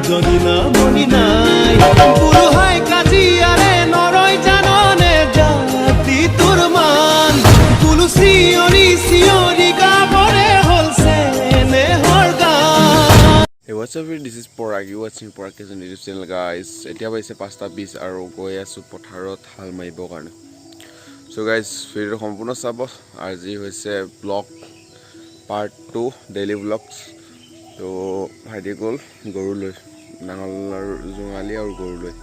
জনি না মনি নাই পুরো হয় কাজী আরে নরই জাননে জাতি তোর মান কুলু সিওরি গাবরে হলছে নে হরগা Hey, what's up? This is Porag. You watching Porag Kitchen YouTube channel, guys. এতিয়া পাইছে 5:20 আৰু গৈ আছো পথাৰত হাল মাৰিব কাৰণে সো গাইজ ভিডিঅ' সম্পূৰ্ণ চাব আজি হৈছে ব্লগ পাৰ্ট 2 ডেইলি ব্লগছ তো ভাইটি গ'ল গৰু লৈ নাঙল আৰু জোঙালী আৰু গৰু লৈ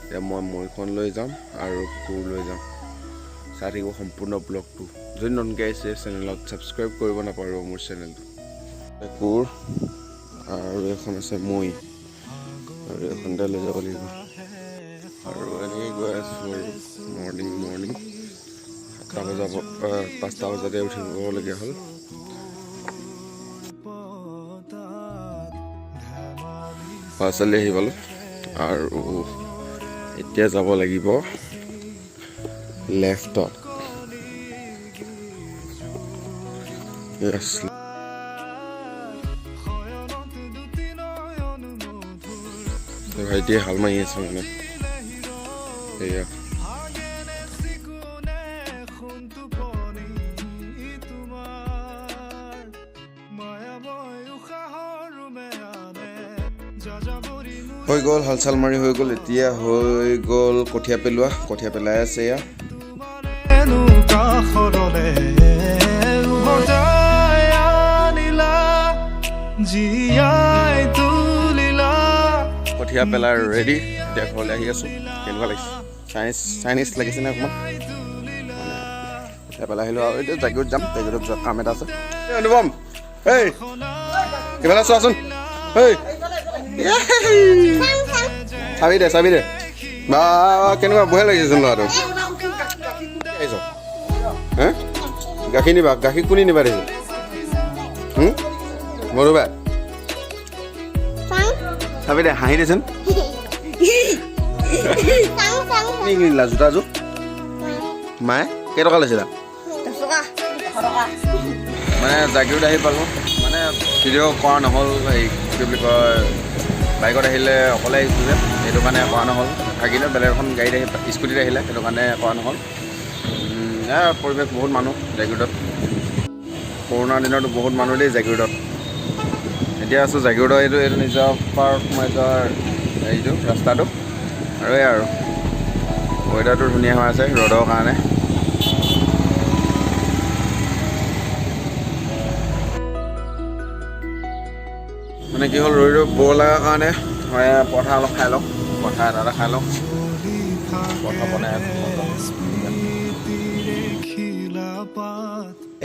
এতিয়া মই মৈখন লৈ যাম আৰু কোৰ লৈ যাম চাই থাকিব সম্পূৰ্ণ ব্লগটো যদি নতুনকৈ আহিছে চেনেলত ছাবস্ক্ৰাইব কৰিব নাপাৰিব মোৰ চেনেলটো কোৰ আৰু এখন আছে মই আৰু এখন লৈ যাব লাগিব আৰু এনেকৈ গৈ আছোঁ আৰু মৰ্ণিং 5টা বজাতে উঠিবলগীয়া হ'ল পাছলৈ আহি পালোঁ আৰু এতিয়া যাব লাগিব লেফ্টত ভাইটিয়ে হাল মাৰি আছে মানে সেয়া হৈ গ'ল হাল চাল মাৰি হৈ গ'ল এতিয়া হৈ গ'ল কঠীয়া পেলাই আছে এয়া কঠীয়া পেলাই ৰেডি এতিয়া ঘৰলৈ আহি আছোঁ কেনেকুৱা লাগিছে চাইনিজ লাগিছেনে অকণমান কঠীয়া পেলাই আহিলোঁ আৰু এতিয়া জাগিৰত যাম জাগিৰত যোৱা কাম এটা আছে অনুপম এই কিবা চোৱাচোন এই চাবি দে বা কেনেকুৱা বহে লাগিছেচোন ল'ৰাটো হে গাখীৰ নিবা গাখীৰ কোনে নিবা দেখিছে মৰুবা চাবি দে হাঁহি দেচোন কিনিলা জোতাযোৰ মায়ে কেইটকা লৈছিলা মানে জাগিৰোত আহি পালোঁ মানে ভিডিঅ' কৰা নহ'ল হেৰি কি বুলি কয় বাইকত আহিলে অকলে আহিছোঁ যে সেইটো কাৰণে কৰা নহ'ল থাকিলে বেলেগ এখন গাড়ীত আহি স্কুটিত আহিলে সেইটো কাৰণে কৰা নহ'ল পৰিৱেশ বহুত মানুহ জাগিৰোডত কৰোণাৰ দিনতো বহুত মানুহ দেই জাগিৰোডত এতিয়া আছোঁ জাগিৰোডত এইটো নিজৰ পাৰ্ক মই যোৱাৰ হেৰিটো ৰাস্তাটো আৰু এই আৰু ৱেডাৰটো ধুনীয়া হৈ আছে ৰ'দৰ কাৰণে মানে কি হ'ল ৰৈ বৰ লগাৰ কাৰণে পৰঠা অলপ খাই লওঁ পৰঠা এটা খাই লওঁ পৰঠা বনাই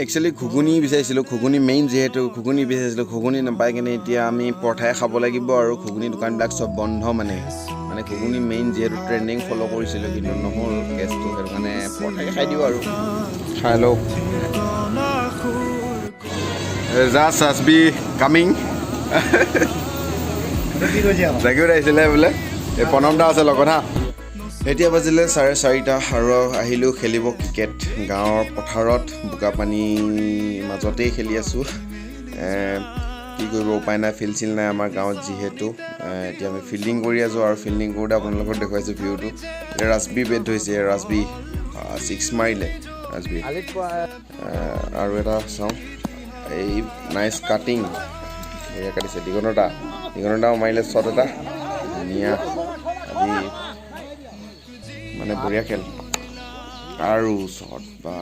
একচুৱেলি ঘুগুনি বিচাৰিছিলোঁ ঘুগুনি মেইন যিহেতু ঘুগুনি বিচাৰিছিলোঁ ঘুগুনি নাপাই কিনে এতিয়া আমি পৰঠাই খাব লাগিব আৰু ঘুগুনি দোকানবিলাক চব বন্ধ মানে ঘুগুনি মেইন যিহেতু ট্ৰেণ্ডিং ফ'ল' কৰিছিলোঁ কিন্তু নহ'ল গেছটো সেইটো কাৰণে পৰঠাই খাই দিওঁ আৰু খাই লওঁ জাষ্ট আছ বি কামিং জাগিৰোত আহিছিলে বোলে এই প্ৰণৱ দা আছে লগত হা এতিয়া বাজিলে 4:30 আৰু আহিলোঁ খেলিব ক্ৰিকেট গাঁৱৰ পথাৰত বোকাপানীৰ মাজতেই খেলি আছোঁ কি কৰিব উপায় নাই ফিল্ড চিল্ড নাই আমাৰ গাঁৱত যিহেতু এতিয়া আমি ফিল্ডিং কৰি আছোঁ আৰু ফিল্ডিং কৰোঁতে আপোনালোকক দেখুৱাইছোঁ ভিউটো এতিয়া ৰাজবি বেট ধৰিছে ৰাজবি 6 মাৰিলে ৰাজবি আৰু এটা চাওঁ এই নাইচ কাটিং এয়া কাটিছে দিগনদাও মাৰিলে শ্বট এটা ধুনীয়া আজি মানে বঢ়িয়া খেল আৰু শ্বট বা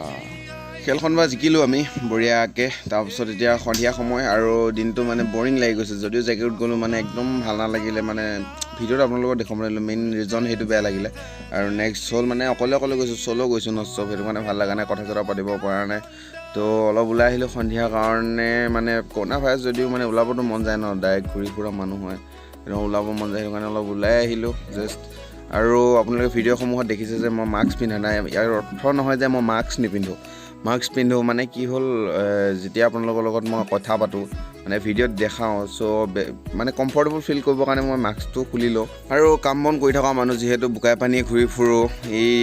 খেলখন বা জিকিলোঁ আমি বঢ়িয়াকৈ তাৰপিছত এতিয়া সন্ধিয়া সময় আৰু দিনটো মানে বৰিং লাগি গৈছে যদিও জাগিৰোত গ'লোঁ মানে একদম ভাল নালাগিলে মানে ভিডিঅ'ত আপোনালোকক দেখাব নোৱাৰিলোঁ মেইন ৰিজন সেইটো বেয়া লাগিলে আৰু নেক্সট হ'ল মানে অকলে গৈছোঁ চলো গৈছোঁ ন চব সেইটো কাৰণে ভাল লগা নাই কথা চথা পাতিব পৰা নাই তো অলপ ওলাই আহিলোঁ সন্ধিয়াৰ কাৰণে মানে কৰোণা ভাইৰাছ যদিও মানে ওলাবতো মন যায় ন ডাইৰেক্ট ঘূৰি ফুৰা মানুহ হয় ওলাব মন যায় সেইটো কাৰণে অলপ ওলাই আহিলোঁ জাষ্ট আৰু আপোনালোকে ভিডিঅ'সমূহত দেখিছে যে মই মাস্ক পিন্ধা নাই ইয়াৰ অৰ্থ নহয় যে মই মাস্ক নিপিন্ধোঁ মাস্ক পিন্ধোঁ মানে কি হ'ল যেতিয়া আপোনালোকৰ লগত মই কথা পাতোঁ মানে ভিডিঅ'ত দেখাওঁ চ' মানে কমফৰ্টেবল ফিল কৰিবৰ কাৰণে মই মাস্কটো খুলি লওঁ আৰু কাম বন কৰি থকা মানুহ যিহেতু বোকাই পানী ঘূৰি ফুৰোঁ এই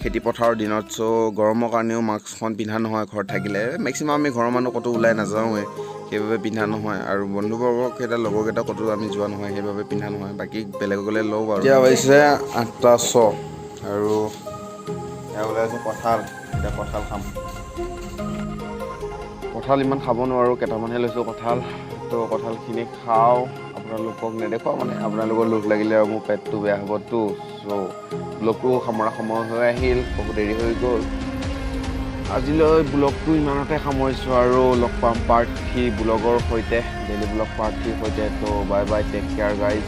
খেতি পথাৰৰ দিনত চ' গৰমৰ কাৰণেও মাস্কখন পিন্ধা নহয় ঘৰত থাকিলে মেক্সিমাম আমি ঘৰৰ মানুহ ক'তো ওলাই নাযাওঁৱে সেইবাবে পিন্ধা নহয় আৰু বন্ধুবৰ্গকেইটা লগৰকেইটা ক'তো আমি যোৱা নহয় সেইবাবে পিন্ধা নহয় বাকী বেলেগ গ'লে লওঁ বাৰু এতিয়া হৈছে 8:06 আৰু এয়া ওলাই আছোঁ কঁঠাল এতিয়া কঁঠাল খাম কঁঠাল ইমান খাব নোৱাৰোঁ কেইটামানহে লৈছোঁ কঁঠাল তো কঁঠালখিনি খাওঁ আপোনালোকক নেদেখুৱাওঁ মানে আপোনালোকৰ লোভ লাগিলে আৰু মোৰ পেটটো বেয়া হ'বতো চ' ব্লগটো সামৰা সময় হৈ আহিল বহুত দেৰি হৈ গ'ল আজিলৈ ব্লগটো ইমানতে সামৰিছোঁ আৰু লগ পাম পাৰ্ট 3 ব্লগৰ সৈতে ডেইলি ব্লগ পাৰ্ট 3 সৈতে তো bye bye take care guys